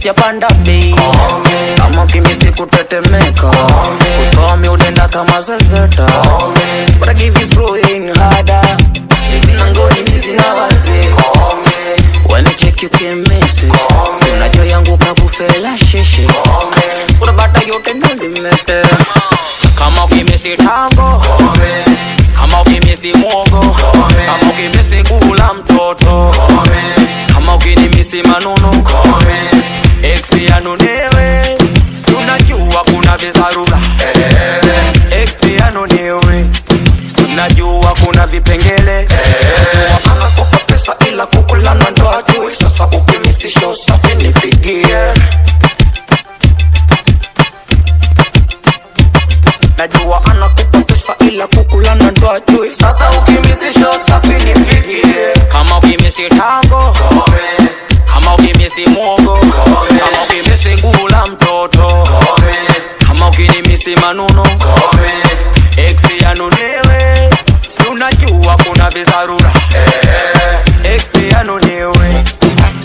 sijapanda bei. Kama ukimisi kutetemeka, kutoa udenda kama zezeta. But I give you throwing harder. Sina ngoni ni sina wase. When you check you can miss it. Sina joy yangu kabufela shishi. Urabata yote no limete. Kama ukimisi tango, kama ukimisi mogo, kama ukimisi kula mtoto, kama ukinimisi manunu, ex yanunewe. Si unajua kuna vizarura, ex yanunewe. Si unajua kuna vipengele. Anakopa pesa ila kukulana ndo ajui. Sasa ukimisi show safi nipigie. Najua anakupa pesa ila kukulana ndo ajui. Sasa ukimisi show safi nipigie. Kama ukimisi tango, kama ukimisi mogo, kama ukimisi kula mtoto, kama ukinimisi manunu, ex yanunewe. Si unajua kuna vizarura, ex yanunewe.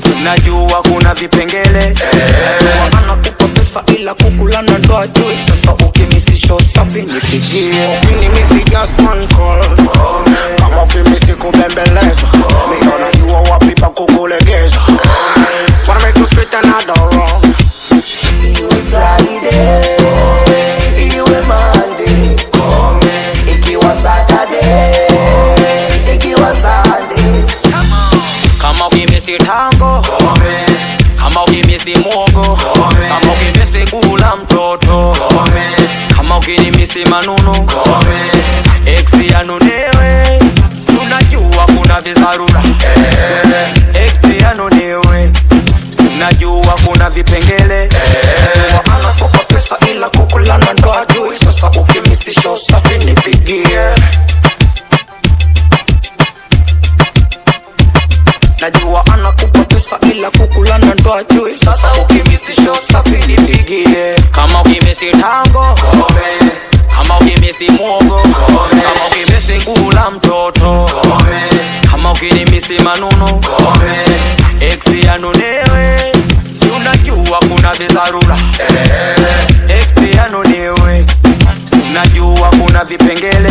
Si unajua kuna vipengele. Anakupa pesa ila kukulana ndo ajui. Sasa ukimisi show safi nipigie. Ukinimisi just one call. Kama ukimisi kubembeleza, mimi najua wapi pa kukulegeza. Wanna make you spit another round. Iwe Friday, iwe Monday, ikiwa Saturday, ikiwa Sunday. Kama ukimisi tango, kama ukimisi mogo, kama ukimisi kula mtoto, kama ukinimisi manunu, ex yanunewe. Si unajua kuna vizarura, ex yanunewe. Si unajua kuna vipengele. Anakopa pesa ila kukulana ndo ajui. Sasa ukimisi show safi nipigie. Najua anakupa pesa ila kukulana ndo ajui. Sasa ukimisi show safi nipigie. Kama ukimisi tango, kama ukimisi mogo, kama ukimisi kula mtoto, kama ukinimisi manunu, ex yanunewe. Si unajua kuna vizarura, ex yanunewe. Si unajua kuna vipengele.